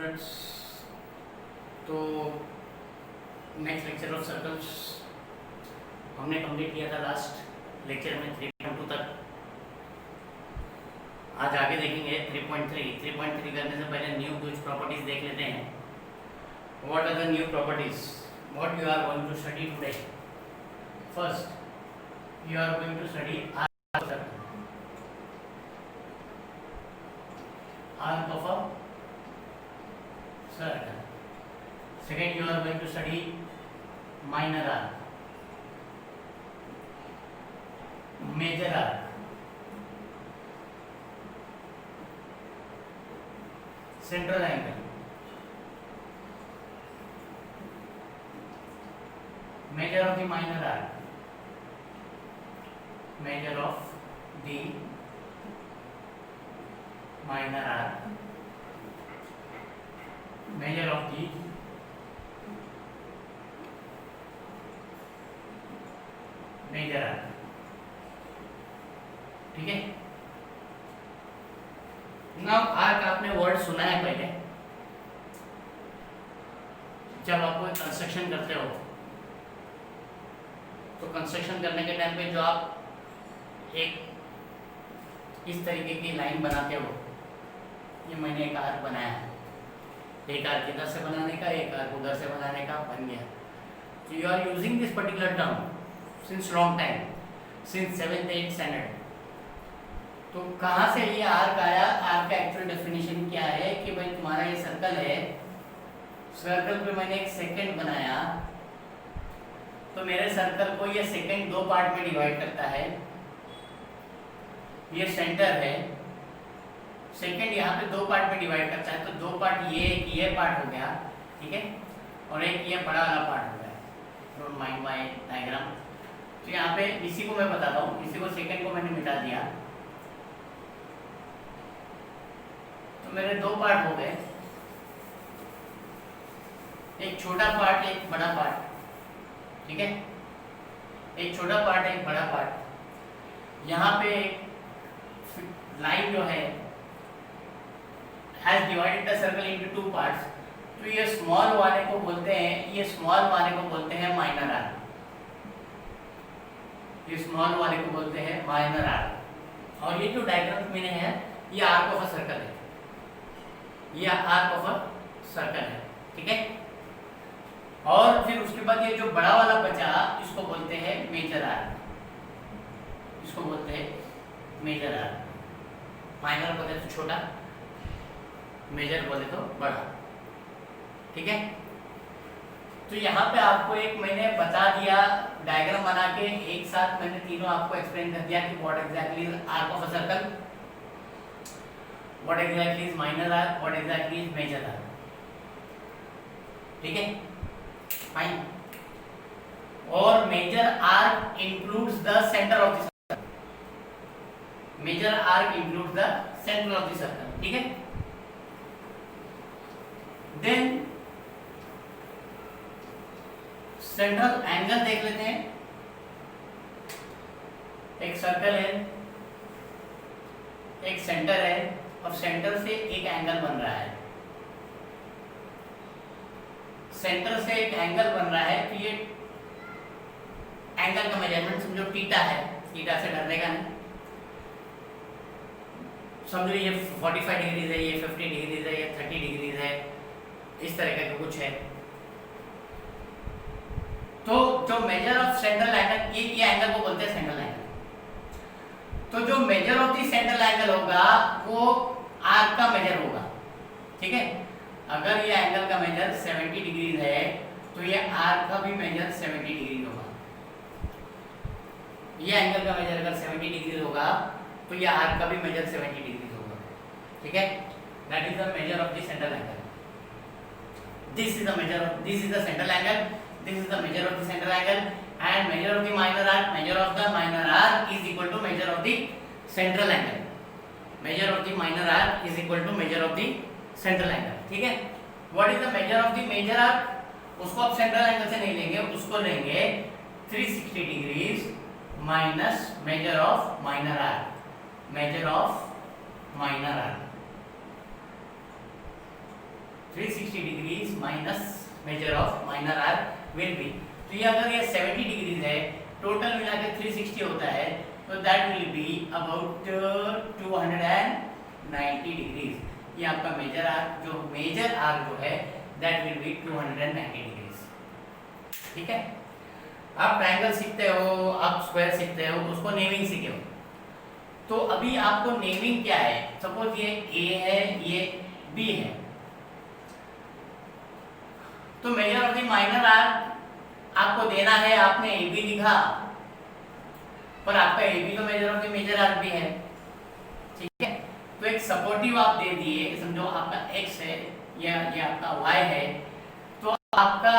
Students, तो next lecture of circles हमने complete किया था लास्ट लेक्चर में 3.2 तक। आज आगे देखेंगे 3.3। 3.3 करने से पहले न्यू कुछ प्रॉपर्टीज देख लेते हैं। What are the new properties what you are going to study today? First you are going to study arc of a circle. Second, you are going to study minor arc, major arc, central angle, measure of the minor arc, measure of the minor arc, measure of the major arc। ठीक है। Now arc आपने word सुना है पहले, जब आप कोई construction करते हो तो कंस्ट्रक्शन करने के टाइम पे जो आप एक इस तरीके की लाइन बनाते हो, ये मैंने एक आर्क बनाया है, एक आर्क इधर से बनाने का, एक आर्क उधर से बनाने का बन गया। तो you are using this particular term since long time, since 7th-8th standard. तो कहाँ से ये आर्क आया? आर्क का एक्चुअल डेफिनेशन क्या है कि भाई तुम्हारा ये सर्कल है, सर्कल पे मैंने एक सेकंड बनाया, तो मेरे सर्कल को ये सेकंड दो पार्ट में डिवाइड करता है। ये सेंटर है, सेकंड यहाँ पे दो पार्ट में डिवाइड करता है, तो दो पार्ट ये पार्ट हो गया, ठीक है, और एक ये बड़ा वाला पार्ट हो गया। Don't mind my diagram. तो यहाँ पे इसी को मैं बताता हूँ, इसी को सेकंड को मैंने मिटा दिया, तो मेरे दो पार्ट हो गए, एक छोटा पार्ट एक बड़ा पार्ट, ठीक है, एक छोटा पार्ट एक बड़ा पार्ट। यहाँ पे लाइन जो है has divided the circle into two parts, तो ये स्मॉल वाले को बोलते हैं, ये स्मॉल वाले को बोलते हैं माइनर आर्क, ये स्मॉल वाले को बोलते हैं माइनर आर्क। और ये जो डायग्राम मैंने है ये आर्क ऑफ अ सर्कल है, ये आर्क ऑफ अ सर्कल है, ठीक है। और फिर उसके बाद ये जो बड़ा वाला बचा इसको बोलते हैं मेजर आर्क, इसको बोलते हैं मेजर आर्क। माइनर बोले तो छोटा, मेजर बोले तो बड़ा, ठीक है। तो यहाँ पे आपको एक मैंने बता दिया डायग्राम बना के, एक साथ मैंने तीनों आपको एक्सप्लेन कर दिया कि what exactly is arc of a circle, what exactly is minor arc, what exactly is major arc, ठीक है, फाइन। और major arc includes the centre of the circle, major arc includes the centre of the circle, ठीक है। Then central angle देख लेते हैं। एक circle है, एक सेंटर है, और सेंटर से एक एंगल बन रहा है, सेंटर से एक एंगल बन रहा है, तो ये एंगल का मेजरमेंट समझो थीटा है, थीटा से डरने का नहीं, समझो ये 45 डिग्रीज है, ये 50 डिग्रीज है, ये 30 डिग्रीज है, इस तरह का कुछ है। तो जो मेजर ऑफ सेंट्रल एंगल, ये एंगल को बोलते हैं सेंट्रल एंगल। तो जो major of the central angle होगा वो आर्क का मेजर होगा, ठीक है। अगर ये एंगल का मेजर 70 डिग्रीज है तो ये आर्क का भी मेजर 70 डिग्री होगा। ये एंगल का मेजर अगर 70 डिग्री होगा तो ये आर्क का भी मेजर 70 डिग्री होगा, ठीक है। That is the major of the central angle. This is the measure of, this is the central angle, this is the measure of the central angle, and measure of the minor arc, measure of the minor arc is equal to measure of the central angle, measure of the minor arc is equal to measure of the central angle, ठीक है। What is the measure of the major arc? उसको आप central angle से नहीं लेंगे, उसको लेंगे 360 degrees minus major of minor arc, major of minor arc, 360 degrees minus major of minor arc will B. तो ये अगर ये 70 डिग्रीज है, टोटल मिला के 360 होता है, तो that will be about 290 degrees. ये आपका मेजर आर्क जो है दैट विल बी 290 डिग्रीज। ठीक है, आप ट्रायंगल सीखते हो, आप स्क्वायर सीखते हो, उसको नेमिंग सीखे हो। तो अभी आपको नेमिंग क्या है, सपोज ये ए है, ये बी है, तो measure of the minor arc आपको देना है, आपने ए बी लिखा, पर आपका ए बी तो measure of the major arc भी है। ठीक है, तो एक सपोर्टिव आप दे दिए, समझो आपका x है या ये आपका y है, तो आपका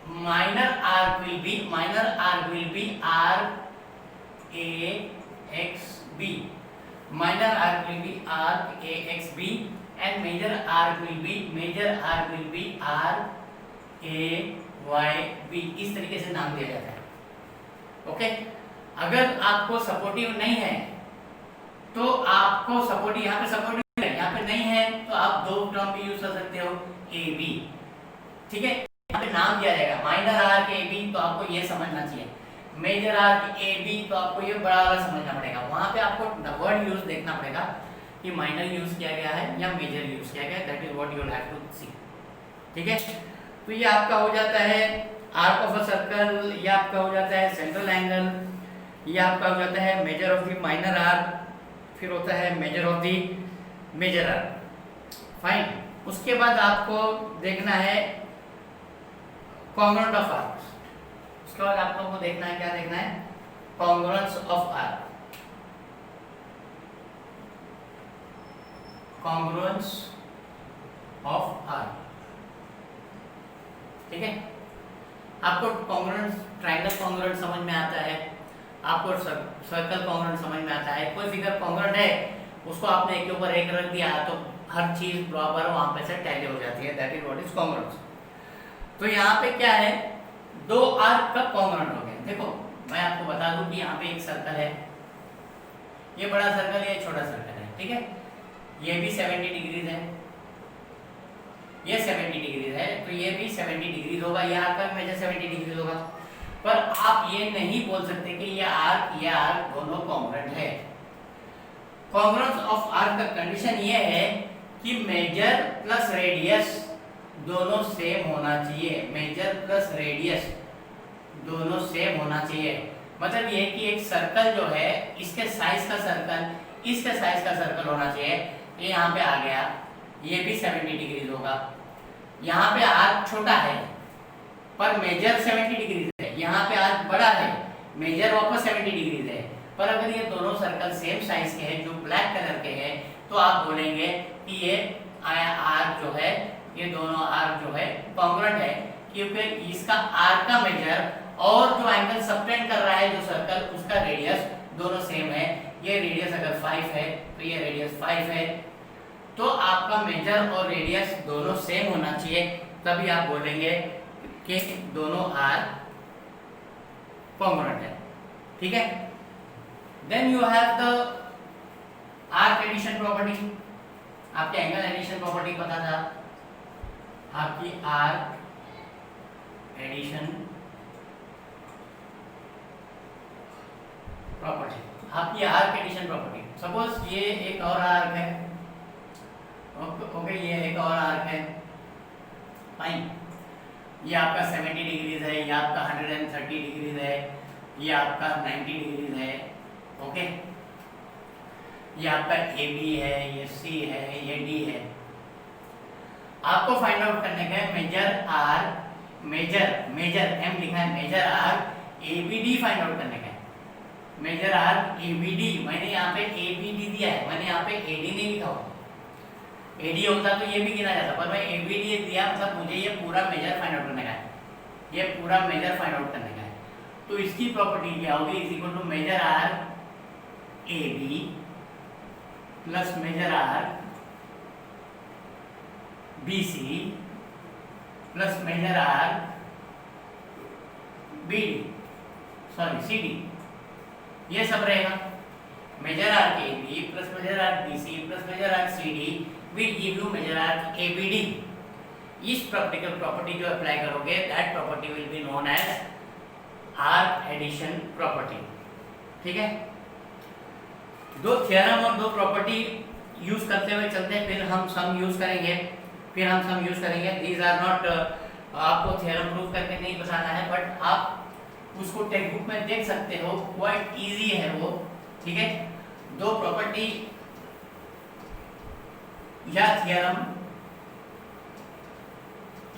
minor arc will be arc A X B, minor arc will be arc A X B and major arc will be arc A Y B. इस तरीके से नाम दिया जाता है। ओके, अगर आपको सपोर्टिव नहीं है तो आपको सपोर्टिव, यहाँ पे सपोर्टिव है, यहाँ पे नहीं है, तो आप दो टर्म भी यूज कर सकते हो, ए बी। ठीक है, यहाँ पे नाम दिया जाएगा माइनर आर्क ए बी, तो आपको ये समझना चाहिए, मेजर आर्क ए बी, तो आपको ये बड़ा वाला समझना पड़ेगा। वहां पे आपको वर्ड यूज देखना पड़ेगा कि माइनर यूज किया गया है या मेजर यूज किया गया है, that is what you will have to see. ठीक है, तो ये आपका हो जाता है आर्क ऑफ अ सर्कल, ये आपका हो जाता है सेंट्रल एंगल, ये आपका हो जाता है measure of the minor arc, फिर होता है measure of the major arc. Fine, उसके बाद आपको देखना है कॉन्ग्रुएंट ऑफ आर्क। उसके बाद आप लोगों को देखना है, क्या देखना है, congruence of arc. Congruence of arc. ठीक है, आपको कॉन्ग्रुएंस, ट्रायंगल कॉन्ग्रुएंट समझ में आता है, आपको सर्कल कॉन्ग्रुएंट समझ में आता है। कोई फिगर कॉन्ग्रुएंट है, उसको आपने एक के ऊपर एक रख दिया तो हर चीज बराबर वहां पे से टैली हो जाती है, that is what is congruence. तो यहाँ पे क्या है, दो आर्क का कॉन्ग्रुएंट हो गए। देखो मैं आपको बता दूं कि यहाँ पे एक सर्कल है, ये बड़ा सर्कल है, ये छोटा सर्कल है। ठीक है, ये भी 70 डिग्रीज है, ये 70 डिग्रीज है, तो ये भी 70 डिग्रीज होगा, ये आर्क का मेजर 70 डिग्रीज होगा। पर आप ये नहीं बोल सकते कि ये आर्क दोनों कॉन्ग्रुएंट है। कॉन्ग्रुएंस ऑफ आर्क का कंडीशन ये है कि मेजर प्लस रेडियस दोनों सेम होना चाहिए, मेजर प्लस रेडियस दोनों सेम होना चाहिए। मतलब ये कि एक सर्कल जो है, इसके साइज का सर्कल, इसके साइज का सर्कल होना चाहिए। ये यहाँ पे आ गया, ये भी 70 डिग्रीज होगा। यहाँ पे आर्क छोटा है पर मेजर 70 डिग्रीज है, यहाँ पे आर्क बड़ा है, मेजर वापस 70 डिग्रीज है। पर अगर ये दोनों सर्कल सेम साइज के हैं, जो ब्लैक कलर के हैं, तो आप बोलेंगे कि ये आर्क जो है, ये दोनों आर्क जो है कॉन्ग्रुएंट है, क्योंकि इसका आर्क का मेजर और जो एंगल सबटेंड कर रहा है जो सर्कल, उसका रेडियस दोनों सेम है। ये रेडियस अगर 5 है तो ये रेडियस 5 है, तो आपका मेजर और रेडियस दोनों सेम होना चाहिए, तभी आप बोलेंगे कि दोनों आर्क कॉन्ग्रुएंट है। ठीक है, then you have the arc addition property. आपके एंगल एडिशन प्रॉपर्टी पता था, आपकी आर्क एडिशन प्रॉपर्टी, आपकी आर्क एडिशन प्रॉपर्टी। सपोज ये एक और आर्क है, ओके, ये एक और आर्क है, फाइन, ये आपका 70 डिग्रीज है, ये आपका 130 डिग्रीज है, ये आपका 90 डिग्रीज है। ओके, ये आपका ए बी है, ये सी है, ये डी है। आपको फाइंड आउट करने का है मेजर आर, मेजर एम लिखा है, measure arc A B D find out करने का है। Measure arc A B D, मैंने यहाँ पे ए बी डी दिया है, मैंने यहाँ पे ए डी नहीं लिखा हुआ। ए डी होता तो ये भी गिना जाता, पर मैं ए बी डी दिया, मतलब मुझे ये पूरा मेजर फाइंड आउट करने का है, ये पूरा मेजर फाइंड आउट करने का है। तो इसकी प्रॉपर्टी क्या होगी, is equal to measure arc A B plus measure arc B C plus measure arc B D, sorry C D, ये सब रहेगा। Measure arc A B plus measure arc B C plus measure arc C D will give you measure arc ABD। इस particular property जो apply करोगे that property will be known as arc addition property. ठीक है, दो theorem और दो property use करते हुए चलते हैं, फिर हम सम यूज करेंगे, दीज आर नॉट, आपको थ्योरम प्रूव करके नहीं बताना है, बट आप उसको टेक्स्ट बुक में देख सकते हो, क्वाइट इजी है वो। ठीक है, दो प्रॉपर्टी या थ्योरम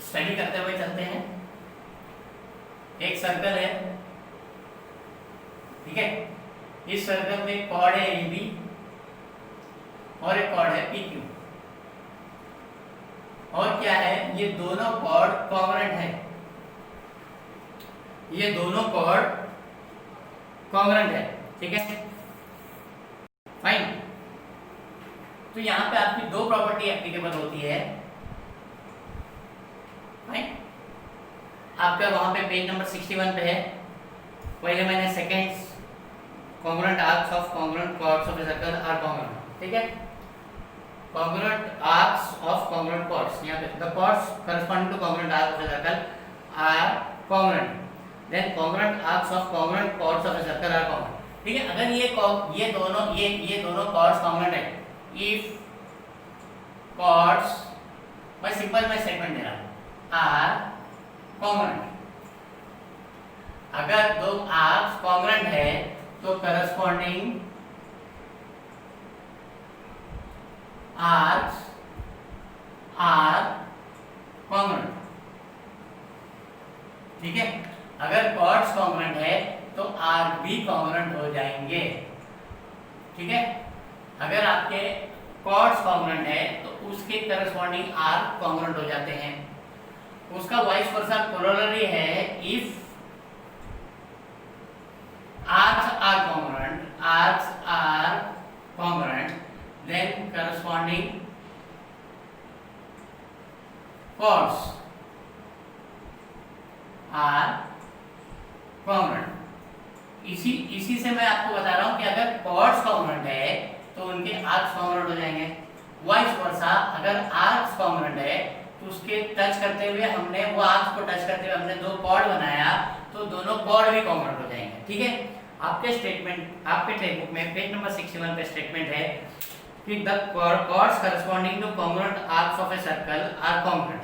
स्टडी करते हुए चलते हैं। एक सर्कल है, ठीक है, इस सर्कल में कॉर्ड है AB और एक कॉर्ड है PQ, और क्या है, ये दोनों कॉर्ड कॉन्ग्रुएंट है, ये दोनों कॉर्ड कॉन्ग्रुएंट है। ठीक है, फाइन। तो यहां पे आपकी दो प्रॉपर्टी एप्लीकेबल होती है। फाइन, आपका वहां पे पेज नंबर 61 पे है, पहले मैंने seconds congruent arcs of congruent chords of a circle are congruent। ठीक है, congruent arcs of congruent chords, यहाँ पे the chords corresponding to congruent arc of a circle are congruent, then congruent arcs of congruent chords of a circle are congruent। ठीक है, अगर ये दोनों chords congruent है, if chords, मैं simple मैं स्टेटमेंट दे रहा हूँ, are congruent, अगर दो आर्क्स कॉन्ग्रुएंट है तो करस्पॉन्डिंग आर्क्स आर कॉन्ग्रुएंट। ठीक है, अगर कॉर्ड्स कॉन्ग्रुएंट है तो आर्क भी कॉन्ग्रुएंट हो जाएंगे। ठीक है, अगर आपके कॉर्ड्स कॉन्ग्रुएंट है तो उसके करस्पॉन्डिंग आर्क कॉन्ग्रुएंट हो जाते हैं। उसका वाइस वर्सा कोरोलरी है, if arcs are congruent, then corresponding chords are congruent। इसी से मैं आपको बता रहा हूं कि अगर chords congruent है तो उनके arcs congruent हो जाएंगे। वाइस वर्सा, अगर arcs congruent है तो उसके टच करते हुए हमने वो arcs को टच करते हुए हमने दो chord बनाया तो दोनों कॉर्ड भी कॉन्ग्रुएंट हो जाएंगे। ठीक है, आपके स्टेटमेंट, आपके टेक्स्ट बुक में पेज नंबर 61 पे स्टेटमेंट है कि the chords corresponding to congruent arcs of a circle are congruent.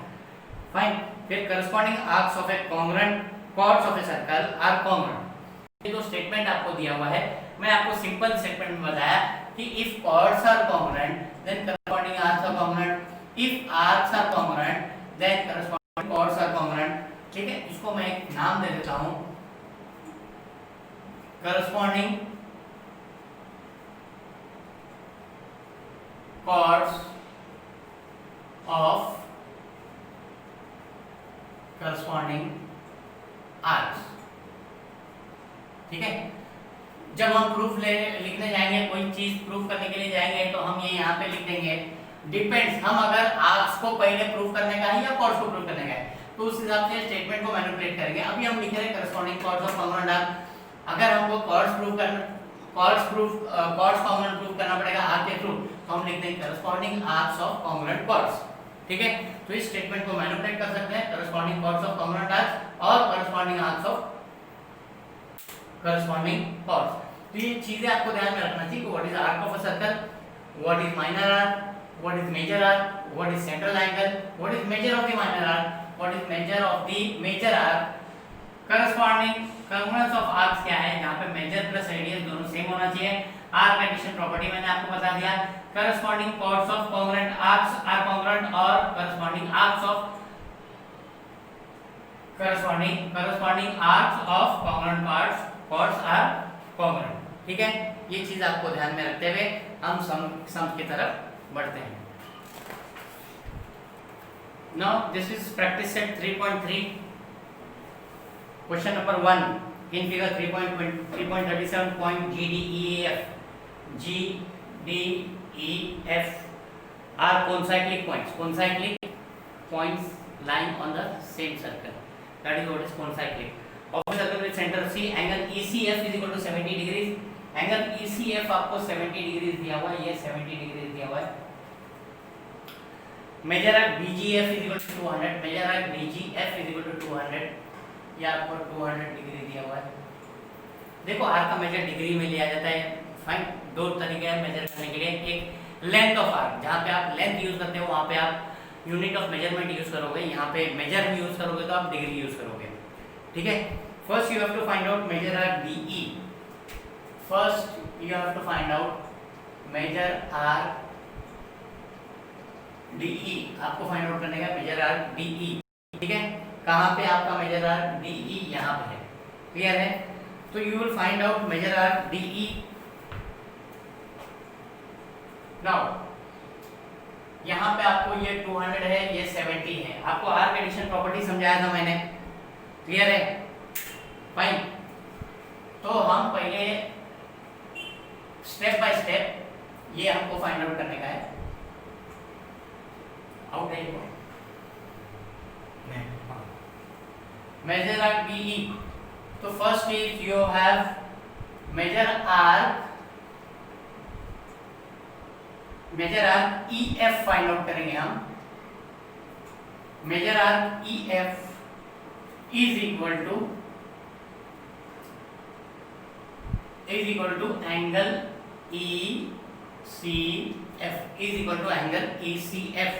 Fine, फिर corresponding arcs of a congruent chords of a circle are congruent. ये जो स्टेटमेंट आपको दिया हुआ है, मैं आपको सिंपल स्टेटमेंट में बताया कि if chords are congruent then corresponding arcs are congruent, if arcs are congruent then corresponding chords are congruent. ठीक है, इसको मैं एक नाम दे देता हूं, corresponding chords of corresponding arcs। ठीक है, जब हम प्रूफ लिखने जाएंगे, कोई चीज प्रूफ करने के लिए जाएंगे तो हम ये यहाँ पे लिख देंगे डिपेंड्स, हम अगर आर्क्स को पहले प्रूफ करने का है या कॉर्ड्स को प्रूफ करने का है तो उस हिसाब से स्टेटमेंट को मैनिपुलेट करेंगे। अभी हम लिख रहे हैं corresponding chords of congruent arc. अगर हमको कॉर्ड्स कॉन्ग्रुएंट प्रूफ करना पड़ेगा आर्क के थ्रू तो हम लिख देंगे corresponding arcs of congruent chords. ठीक है, तो इस स्टेटमेंट को मैनिपुलेट कर सकते हैं, corresponding chords of congruent arcs और corresponding arcs of corresponding chords. तो ये चीजें आपको ध्यान में रखना चाहिए कि what is arc of a circle, what is minor arc, what is major arc, what is central angle, what is measure of the minor arc, what is measure of the major arc, corresponding congruence of arcs क्या है, जहाँ पे measure plus radius दोनों same होना चाहिए। arc addition property मैंने आपको बता दिया, corresponding chords of congruent arcs are congruent और corresponding arcs of congruent chords are congruent। ठीक है, ये चीज आपको ध्यान में रखते हुए हम सम की तरफ बढ़ते हैं। Now this is practice set 3.3, question number 1 in figure 3.37 point GDEF are concyclic points lying on the same circle, that is what is concyclic of a circle with center C, angle ECF is equal to 70 degrees। Angle ECF आपको 70 degree दिया हुआ है, ये 70 degree दिया हुआ है। Measure arc BGF is equal to 200, measure arc BGF is equal to 200, ये आपको 200 डिग्री दिया हुआ है। देखो आर्क का मेजर डिग्री में लिया जाता है। फाइन, दो तरीके हैं मेजर करने के लिए, एक लेंथ ऑफ आर्क, जहाँ पे आप लेंथ यूज करते हो वहाँ पे आप यूनिट ऑफ मेजरमेंट यूज करोगे, यहाँ पे मेजर में यूज करोगे तो आप डिग्री यूज करोगे। ठीक है, first you have to find out measure arc DE। First you have to find out measure arc DE, आपको फाइंड आउट करने का मेजर आर्क DE। ठीक है, कहाँ पे आपका मेजर आर्क DE? यहाँ पे है। क्लियर है? तो you will find out measure arc DE। Now यहाँ पे आपको ये 200 है, ये 70 है। आपको आर्क एडिशन प्रॉपर्टी समझाया था मैंने। क्लियर है? फाइन, तो हम पहले स्टेप बाय स्टेप ये हमको फाइंड आउट करने का है। आउट है ये मेजर आर्क DE। तो first is you have measure arc EF find out करेंगे हम। Measure arc EF is equal to angle ECF, is equal to angle ECF।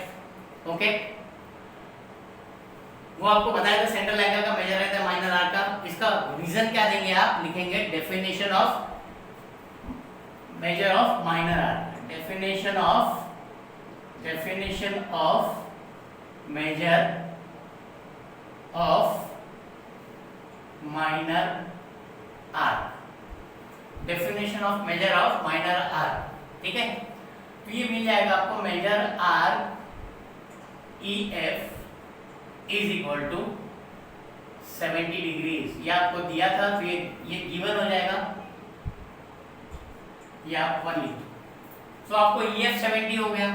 Okay, वो आपको बताया था सेंट्रल एंगल का मेजर रहता है माइनर आर्क का। इसका रीजन क्या देंगे आप? लिखेंगे definition of measure of minor arc, definition of measure of minor arc, definition of measure of minor arc. ठीक है, तो ये मिल जाएगा आपको measure arc EF is equal to 70 degrees. ये आपको दिया था, तो ये गिवन हो जाएगा, ये आप 1 लिख दो। तो आपको EF 70 हो गया।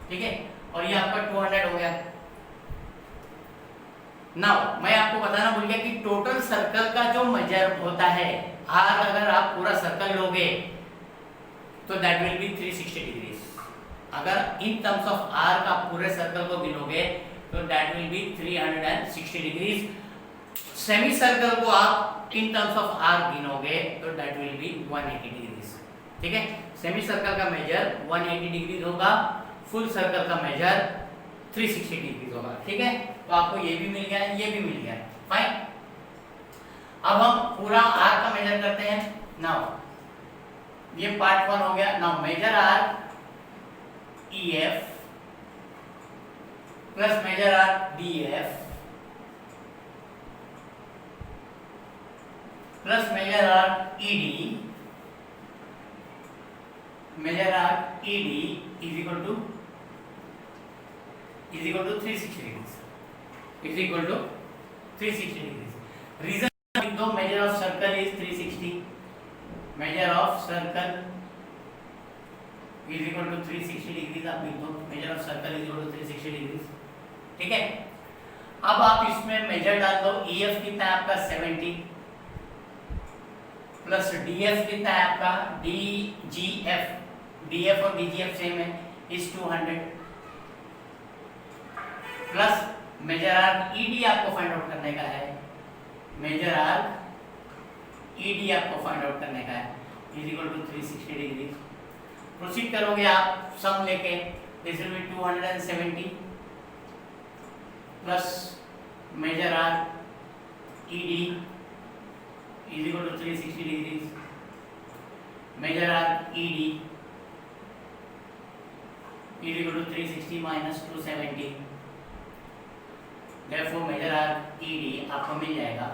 ठीक है, और ये आपका 200 हो गया। नाउ मैं आपको बताना भूल गया कि टोटल सर्कल का जो मेजर होता है आर, अगर आप पूरा सर्कल लोगे तो दैट विल बी 360 डिग्रीज। अगर इन टर्म्स ऑफ आर का पूरे सर्कल को गिनोगे तो that will B 360 degrees. Semi circle को आप इन टर्म्स ऑफ आर गिनोगे तो दैट विल बी 180 डिग्रीज। ठीक है, सेमी सर्कल का मेजर 180 डिग्रीज होगा, फुल सर्कल का मेजर 360 डिग्रीज होगा। ठीक है, तो आपको ये भी मिल गया, ये भी मिल गया। फाइन, अब हम पूरा आर का मेजर करते हैं। नाउ ये पार्ट 1 हो गया। Now measure arc EF plus measure arc DF plus measure arc ED, measure arc ED is equal to 360 degrees, is equal to 360 degrees. Reason दो, measure of circle is 360, measure of circle is equal to 360 degrees. आप लिख दो measure of circle is equal to 360 degrees. ठीक है, अब आप इसमें major डाल दो। EF कितना है आपका 70 प्लस DF कितना है आपका DGF, DF और DGF सेम है, is 200 plus measure arc ED आपको फाइंड आउट करने का है। मेजर आर्क ED आपको फाइंड आउट करने का है, is equal to 360 degree. Proceed करोगे आप सम लेके, this will be 270 plus measure arc ED is equal to 360 degree. Measure arc ED is equal to 360 minus 270। Therefore measure arc ED आपको मिल जाएगा,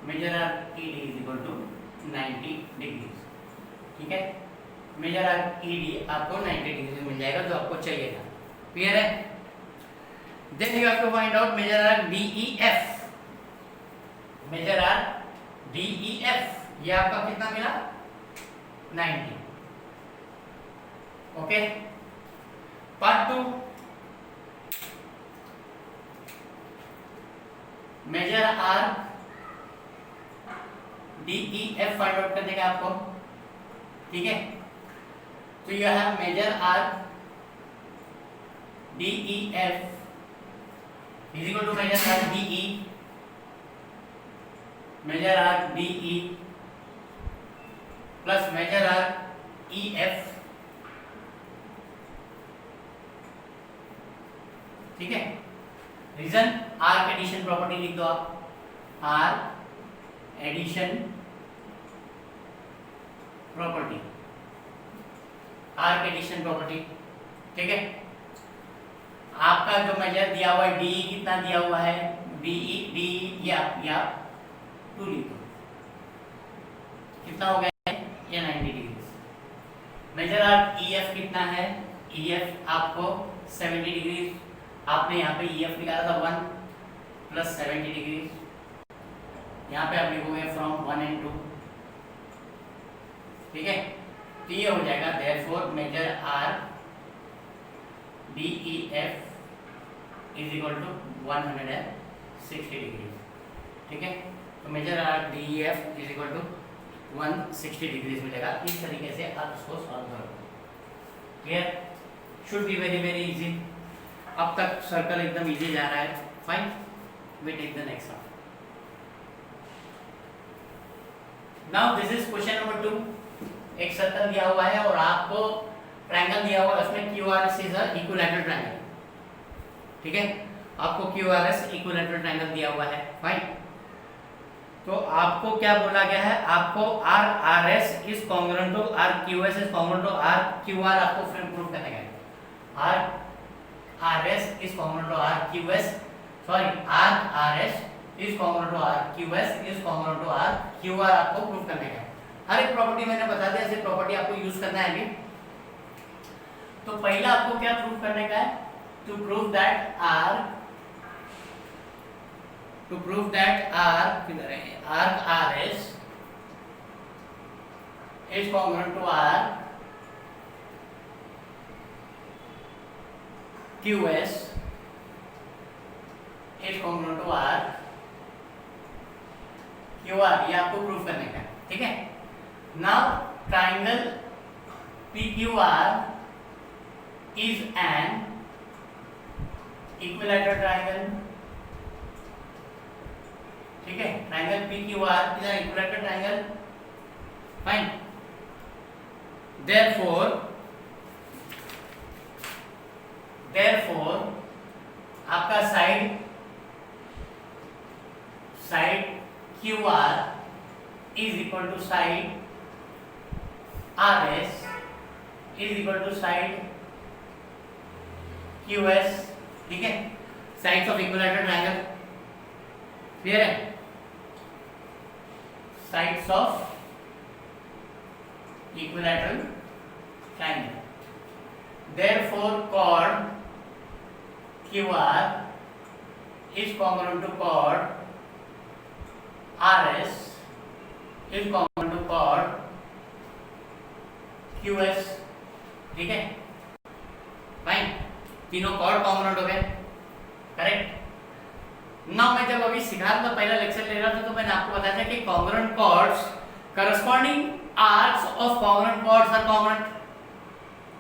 measure arc ED is equal to 90 degrees। ठीक है, measure arc ED आपको 90 degree मिल जाएगा जो आपको चाहिए था। क्लियर है? Then you have to find out measure arc DEF। measure arc DEF ये आपका कितना मिला? 90। Okay, part 2 measure arc DEF find out करने का आपको। ठीक है, तो you have measure arc DEF is equal to measure arc DE, measure arc DE plus measure arc EF, ठीक है। रीजन आर्क एडिशन प्रॉपर्टी लिख दो आप, arc addition property, arc addition property, ठीक है। आपका जो मेजर दिया हुआ है डी कितना दिया हुआ है, डी या 2 लिख दो, कितना हो गया है ये 90 डिग्री। मेजर आर्क EF कितना है, EF आपको 70 डिग्री, आपने यहाँ पे EF निकाला था 1 प्लस 70 डिग्री, यहाँ पे आप लिखोगे फ्रॉम 1 and 2, ठीक है। तो ये हो जाएगा therefore measure arc DEF is equal to 160 degree, ठीक है। तो measure arc DEF is equal to 160 degree मिलेगा। इस तरीके से आप इसको सॉल्व करोगे। Clear, should be very very easy. अब तक सर्कल एकदम इजी जा रहा है, fine. We take the next one. Now this is question number 2। एक सर्कल दिया हुआ है और आपको ट्रायंगल दिया हुआ है, उसमें QRS is a equilateral triangle, ठीक है। आपको QRS इक्विलैटरल ट्रायंगल दिया हुआ है, फाइन। तो आपको क्या बोला गया है, आपको RRS is congruent to RQS is congruent to RQR, आपको फिर प्रूव करना है। RRS is congruent to RQS, sorry RRS is congruent to RQS is congruent to RQR, आपको प्रूव करना है। हर एक प्रॉपर्टी मैंने बता दिया, ऐसे प्रॉपर्टी आपको यूज करना है अभी। तो पहला आपको क्या प्रूव करने का है, टू प्रूव दैट किधर है, RRS is congruent to RQS is congruent to RQR, ये आपको प्रूव करने का है, ठीक है। Now triangle PQR is an equilateral triangle, ठीक है। Triangle PQR is an equilateral triangle, fine। therefore आपका side QR is equal to side RS is equal to side QS, ठीक है। Sides of equilateral triangle, clear है। Sides of equilateral triangle, therefore chord QR is congruent to chord RS is congruent to chord QS, ठीक है, fine. तीनों cord congruent हो गए, correct. Now मैं जब अभी सिखा रहा था, पहला लेक्चर ले रहा था, तो मैंने आपको बताया था कि congruent chords corresponding arcs of congruent chords are congruent,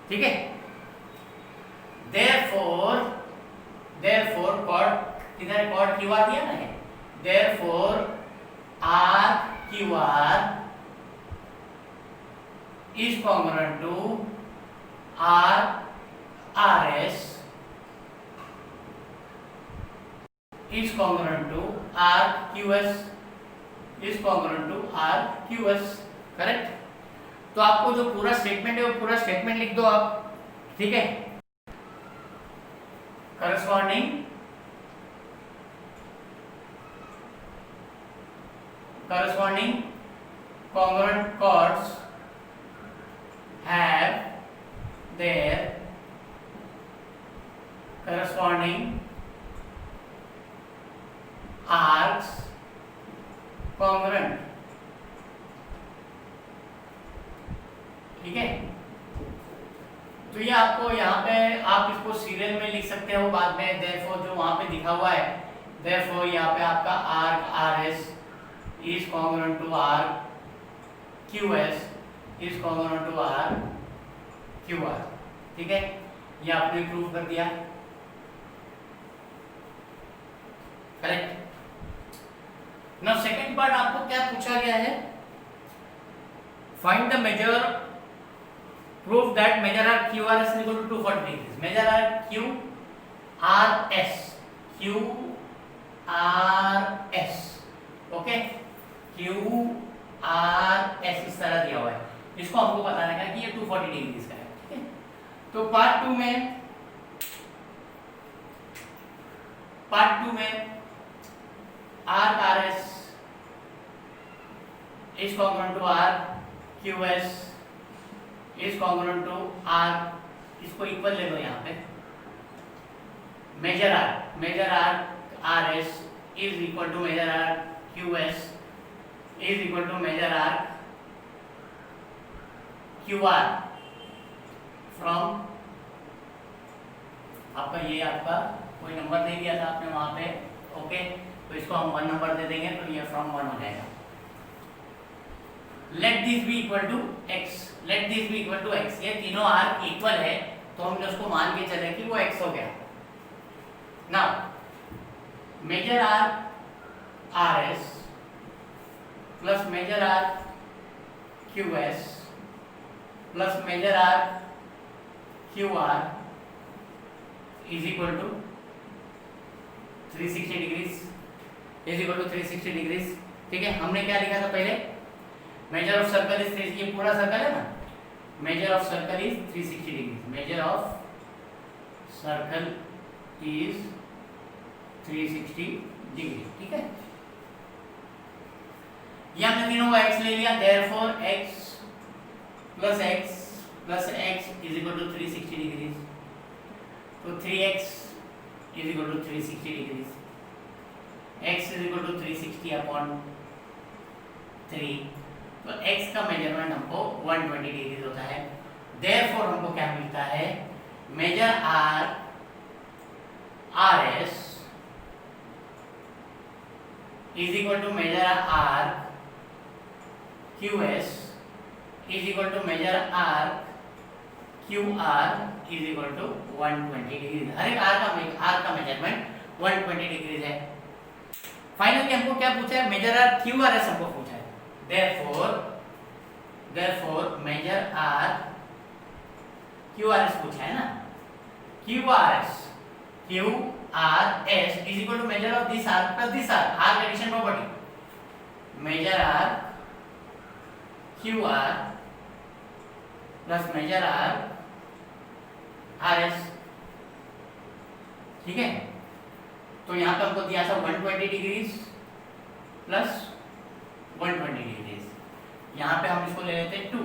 ठीक है। देयरफॉर कॉर्ड इधर कॉर्ड QR दिया ना है, therefore RQR is congruent to RRS is congruent to RQS is congruent to RQS, correct. तो आपको जो पूरा स्टेटमेंट है वो पूरा स्टेटमेंट लिख दो आप, ठीक है। corresponding congruent chords have their corresponding arcs congruent, ठीक है। तो ये आपको यहाँ पे आप इसको सीरियल में लिख सकते हो बाद में, देयरफॉर जो वहाँ पे दिखा हुआ है, देयरफॉर यहाँ पे आपका arc RS is congruent to RQS is congruent to RQR, ठीक है। ये आपने प्रूव कर दिया, करेक्ट। नाउ सेकंड पार्ट आपको क्या पूछा गया है, find the measure, prove that measure arc Q R S equal to 240 degrees. Measure arc Q R S, Q R S, okay, Q R S इस तरह दिया हुआ है, इसको हमको बताना है कि ये 240 डिग्रीज का है, ठीक है। तो पार्ट टू में arc R S is congruent to arc Q S is congruent to R, इसको इक्वल ले लो यहाँ पे, measure are S is equal to measure arc Q S is equal to measure arc Q R from, आपका ये आपका कोई number दे दिया था आपने वहां पे, ओके, तो इसको हम 1 नंबर दे देंगे, तो ये फ्रॉम 1 हो जाएगा। Let this be equal to x, let this be equal to x, ये तीनों आर इक्वल है तो हमने उसको मान के चले कि वो एक्स हो गया। Now measure are S plus measure arc Q S plus measure arc Q R is equal to 360 degrees, is equal to 360 degrees, ठीक है। हमने क्या लिखा था पहले, मेजर ऑफ सर्कल इज 360, ये पूरा सर्कल है ना, measure of circle is 360 degrees, measure of circle is 360 degree, ठीक है। ये हमने तीनों को x ले लिया, therefore x plus x is equal to 360 degrees, तो 3x is equal to 360 degrees, x is equal to 360 upon 3, तो x का मेजरमेंट हमको 120 डिग्रीज होता है। देयरफॉर हमको क्या मिलता है, measure are S is equal to measure arc Q S is equal to measure arc Q R is equal to 120 degree. हर एक आर का मेजरमेंट 120 डिग्री है। फाइनली हमको क्या पूछा है, measure arc Q R S हमको पूछा है। Therefore measure arc Q R S पूछा है ना, Q R S is equal to measure of this arc plus this arc का addition property, measure arc Q R plus measure are S, ठीक है। तो यहाँ पे हमको दिया था 120 डिग्रीज प्लस 120 डिग्रीज, यहाँ पे हम इसको ले लेते हैं 2,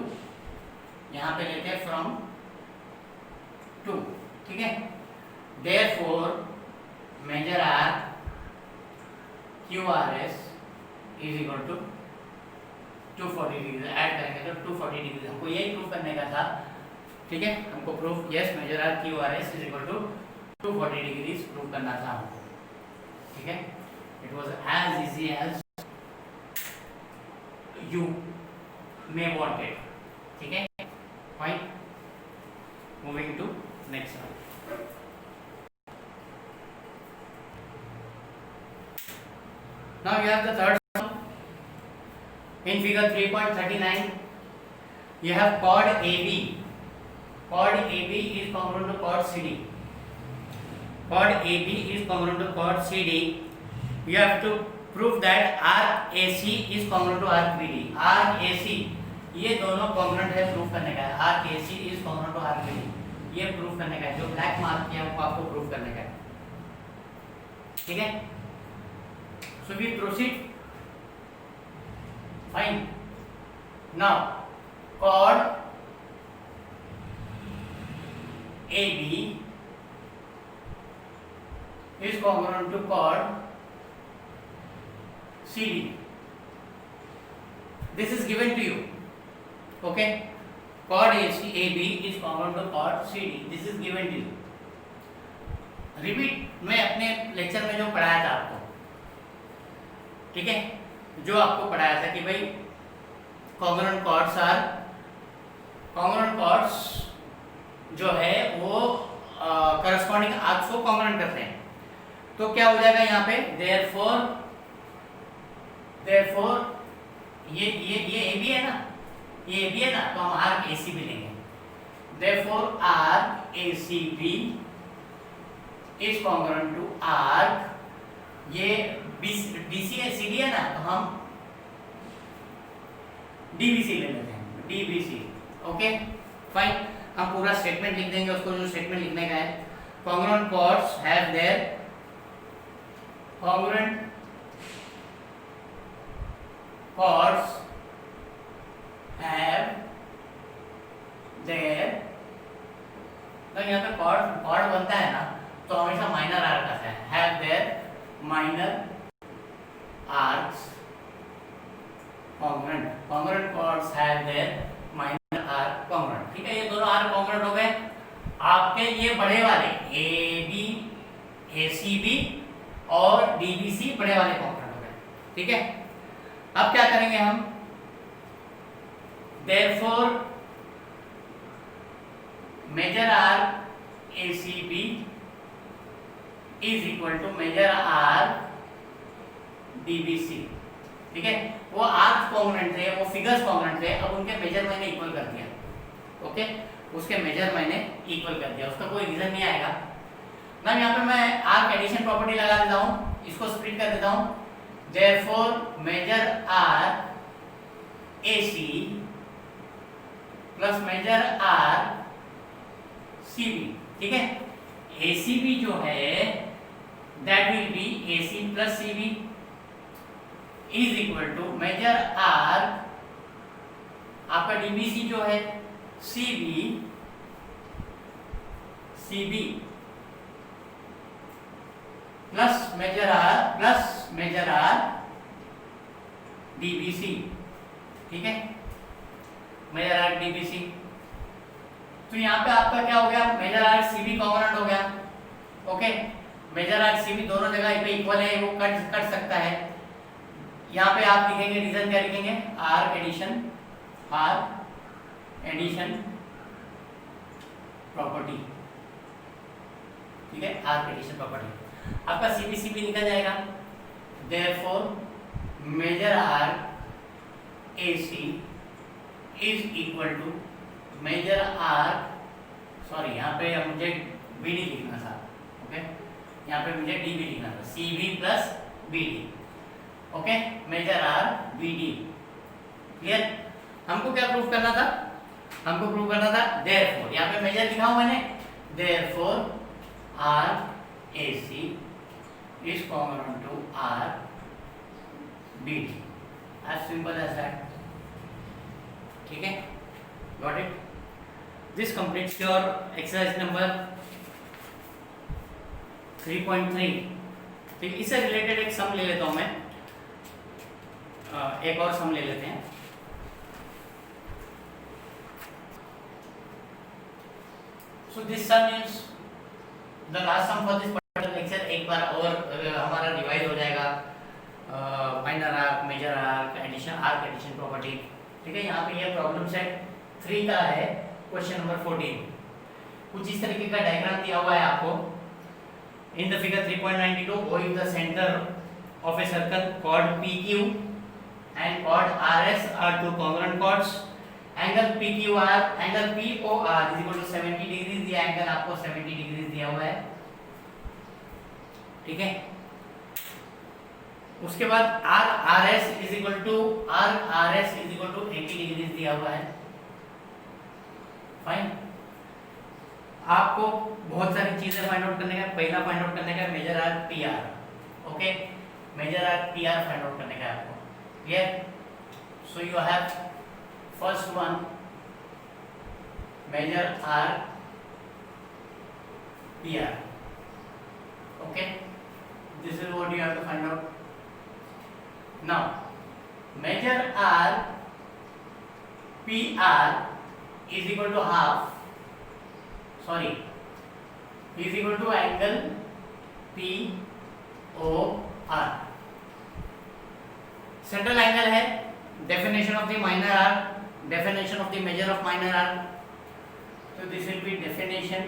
यहाँ पे लेते हैं फ्रॉम 2, ठीक है। Therefore measure arc Q R S is equal to 240 degree, add करेंगे तो 240 डिग्री, हमको यही प्रूव करने का था, ठीक है। हमको proof yes measure arc Q R S is equal to 240 degrees prove करना था हमको, ठीक है। It was as easy as you may want it, ठीक है। Fine, moving to next one. Now you have the third sum. In figure 3.39, you have chord AB. Chord AB is congruent to chord CD. Chord AB is congruent to chord CD. You have to prove that arc AC is congruent to arc BD. Arc AC ये दोनों congruent है, proof करने का है। Arc AC is congruent to arc BD, ये proof करने का है। जो ब्लैक मार्क किया वो आपको प्रूफ करने का है, ठीक है। So we proceed. Fine. Now chord AB is congruent to chord CD. This is given to you. Okay. Chord AB is congruent to chord CD. This is given to you. Repeat. मैं अपने lecture में जो पढ़ाया था आपको, ठीक है, जो आपको पढ़ाया था कि भाई कॉन्ग्रुएंट कॉर्ड्स जो है वो करस्पॉन्डिंग आर्क्स को कॉन्ग्रुएंट करते हैं। तो क्या हो जाएगा यहाँ पे, देयरफॉर ये ए बी है ना, ये ए बी है ना, तो हम आर्क ए सी बी लेंगे। Therefore arc A C B is congruent to arc, ये डीसी है सी डी है ना, तो हम डीबीसी ले लेते हैं, डीबीसी। ओके फाइन, हम पूरा स्टेटमेंट लिख देंगे उसको, जो स्टेटमेंट लिखने का है। Congruent chords have their congruent chords have their, तो यहाँ पे कॉर्ड बनता है ना, तो हमेशा माइनर आर्क आता है, have their minor arcs congruent chords have their minor arc congruent। ठीक है, ये दोनों आर्क congruent हो गए आपके, ये बड़े वाले A B A C B और डीबीसी बड़े वाले कॉन्ग्रुएंट हो गए। ठीक है, अब क्या करेंगे हम, therefore measure arc ACB is equal to measure arc DBC. ठीक है, वो आर्क कॉन्ग्रुएंट थे, वो फिगर्स कॉन्ग्रुएंट थे, अब उनके मेजर मैंने इक्वल कर दिया। ओके, उसके मेजर मैंने इक्वल कर दिया, उसका कोई रीजन नहीं आएगा। मैम यहाँ पे मैं आर्क एडिशन प्रॉपर्टी लगा देता हूँ, इसको स्प्लिट कर देता हूँ। Therefore measure arc AC plus measure arc CB. ठीक है, एसीबी जो है that will be AC plus CB is equal to measure arc आपका डीबीसी जो है CB plus measure arc DBC. ठीक है, मेजर आर डीबीसी, तो यहाँ पे आपका क्या हो गया, मेजर आर सीबी कॉन्ग्रुएंट हो गया। ओके, मेजर आर सीबी दोनों जगह पे इक्वल है, वो कट सकता है। यहाँ पे आप लिखेंगे, रीजन क्या लिखेंगे, आर एडिशन प्रॉपर्टी। ठीक है, आर्क एडिशन प्रॉपर्टी, आपका सीबी निकल जाएगा। Therefore measure arc AC is equal to measure arc, sorry यहाँ पे मुझे बीडी लिखना था। ओके, यहाँ पे मुझे डीबी लिखना था, CB plus BD. Okay, measure arc BD. Clear, हमको क्या प्रूफ करना था, हमको प्रूव करना था देयरफॉर, यहाँ पे मेजर लिखा हूं मैंने, therefore arc AC is congruent to arc BD, as simple as that. ठीक है, got it. This completes your exercise number 3.3। ठीक, इससे रिलेटेड एक सम ले लेता हूं मैं, एक और सम ले लेते हैं। So this sum is the last sum for this particular lecture। एक बार और हमारा रिवाइज हो जाएगा, minor arc, major arc, arc addition property. ठीक है, यहाँ पे ये प्रॉब्लम सेट 3 का है, क्वेश्चन नंबर 14। कुछ इस तरीके का डायग्राम दिया हुआ है आपको। In the figure 3.92 O is the center of a circle chord PQ and chord RS are two congruent chords। Angle PQR, angle POR is equal to 70 degree दिया, एंगल आपको 70 डिग्री दिया हुआ है। ठीक है, उसके बाद RRS is equal to 80 degree दिया हुआ है। फाइन, आपको बहुत सारी चीजें फाइंड आउट करने का, पहला फाइंड आउट करने का measure arc PR। Okay, measure arc PR find out करने का आपको। Clear, so you have first one measure R PR। okay, this is what you have to find out now। measure R PR is equal to is equal to angle POR। central angle है, definition of the minor arc, definition of the measure of minor arc। so this will be definition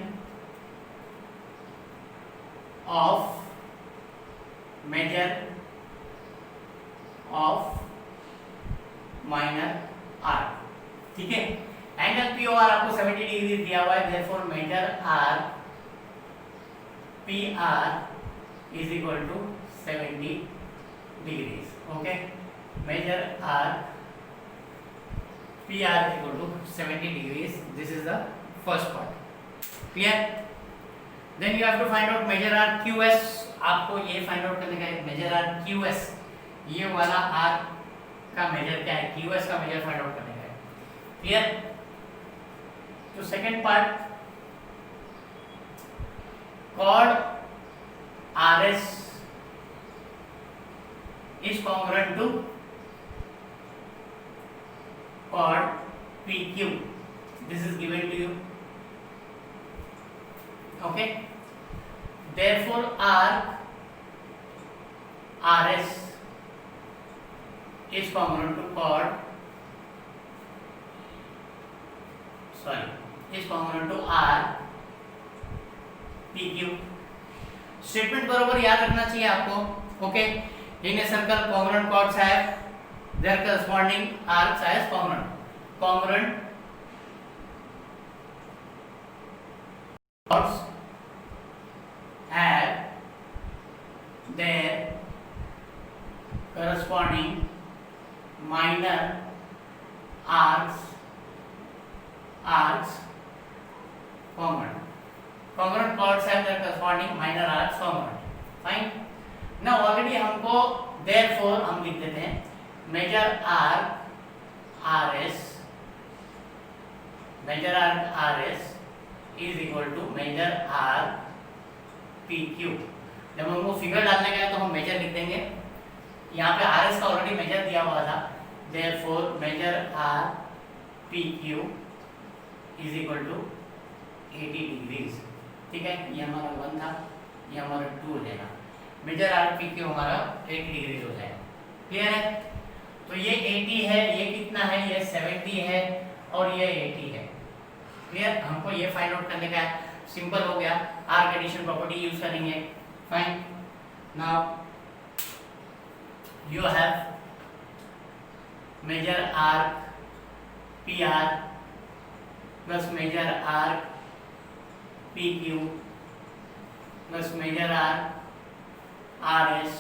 of measure of minor arc, ठीक है। Angle P O R आपको 70 degree दिया हुआ है, therefore measure arc P R is equal to 70 degrees, okay. Measure arc P R is equal to 70 degrees, this is the first part, clear. Then you have to find out measure arc Q S, आपको ये find out करने का है measure arc Q S, ये वाला are का major क्या है, क्यू एस का मेजर फाइंड आउट करने का है, क्लियर। तो second part, chord RS is congruent to chord PQ, this is given to you, okay। Therefore arc RS is congruent to chord, is congruent to R PQ। Statement बरोबर याद रखना चाहिए आपको, okay. In a circle congruent chords have their corresponding arcs as congruent chords have their corresponding minor arcs congruent chords have their corresponding minor arcs congruent, fine। now already हमको therefore हम लिख देते हैं measure arc RS is equal to measure arc PQ। जब हमको figure डालने का है तो हम मेजर लिख देंगे, यहाँ पे RS का ऑलरेडी मेजर दिया हुआ था, therefore measure arc PQ is equal to 80 degrees, ठीक है। ये हमारा 1 था, ये हमारा 2 हो जाएगा, मेजर आर पी क्यू हमारा 80 डिग्रीज हो जाएगा, क्लियर है। तो ये 80 है, ये कितना है, ये 70 है और ये 80 है, क्लियर। हमको ये फाइंड आउट करने का है, सिंपल हो गया, आर्क एडिशन प्रॉपर्टी यूज करेंगे, fine. Now you have measure arc P R plus measure arc P Q plus measure arc R S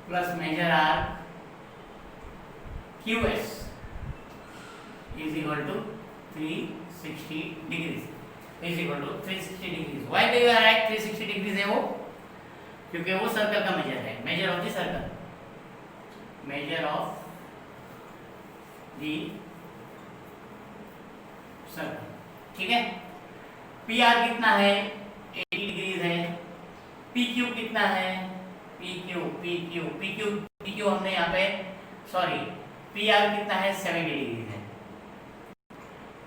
plus measure arc Q S is equal to 360 degrees, is equal to 360 degrees. Why do you write 360 degrees है वो, क्योंकि वो circle का measure है, measure of the circle, measure of the circle, ठीक है। P R कितना है, 80 डिग्रीज है। पी क्यू कितना है, पी क्यू हमने यहाँ पे सॉरी पी आर कितना है, 70 डिग्रीज है।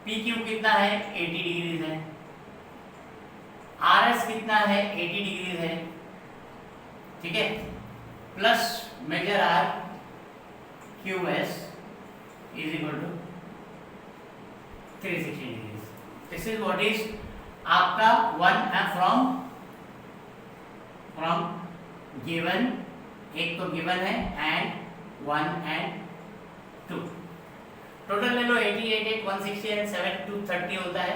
पी क्यू कितना है, 80 डिग्रीज है। आर एस कितना है, 80 डिग्रीज है, ठीक है। Plus measure arc Q S is equal to 360 degrees। This is what is आपका one from given, एक तो given है and 1 and 2, टोटल ले लो 80, 88, 160 and 7 230 होता है,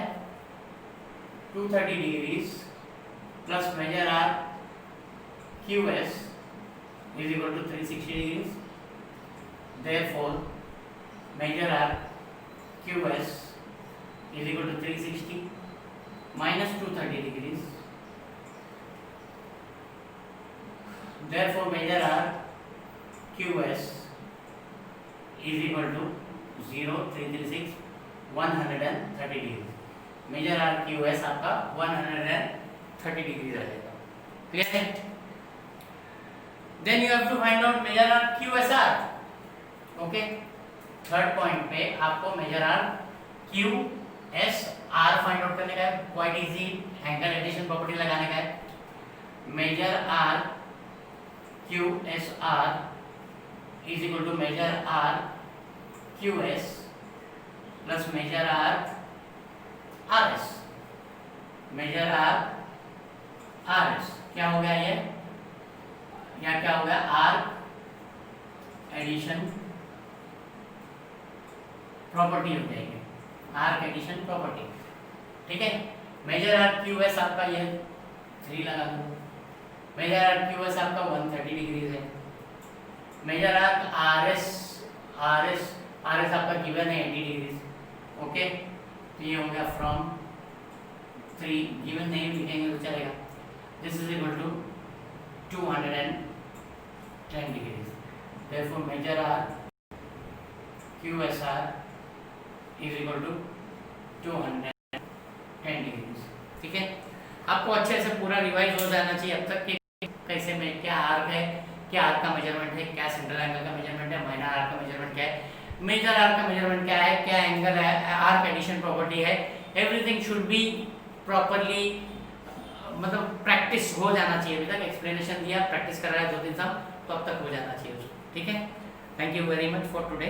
230 degrees plus measure arc Q S is equal to 360 degrees, therefore measure arc QS is equal to 360 minus 230 degrees, therefore measure arc QS is equal to 0 336 130 degrees। Measure arc QS आपका 130 degree रहेगा, clear है। Then you have to find out measure arc QSR, okay. Third point पे आपको measure arc Q S R find out करने का है, quite easy, angle addition property लगाने का है। Measure arc Q S R is equal to measure arc Q S plus measure arc R S, measure arc R S क्या हो गया ये, यहाँ क्या हो गया, आर्क एडिशन प्रॉपर्टी हो जाएगी, आर्क एडिशन प्रॉपर्टी, ठीक है। मेजर आर्क क्यू एस आपका ये 3 लगा दो, मेजर आर्क क्यू एस आपका 130 डिग्री है, मेजर आर्क आर एस आपका गिवन है 80 डिग्री, ओके। तो ये हो गया फ्रॉम 3, गिवन नहीं लिखेंगे तो चलेगा, this is equal to 210 degree, therefore measure arc QSR is equal to 210 degree, ठीक है। आपको अच्छे से पूरा रिवाइज हो जाना चाहिए अब तक कि कैसे में क्या आर्क है, क्या आर्क का मेजरमेंट है, क्या सेंट्रल एंगल का मेजरमेंट है, माइनर आर्क का मेजरमेंट क्या है, मेजर आर्क का मेजरमेंट क्या है, क्या एंगल है, आर्क एडिशन प्रॉपर्टी है, एवरीथिंग शुड बी प्रॉपरली, मतलब प्रैक्टिस हो जाना चाहिए। अभी तक एक्सप्लेनेशन दिया, प्रैक्टिस कर रहा है 2-3 साल, तो अब तक हो जाना चाहिए उसको, ठीक है। Thank you very much for today.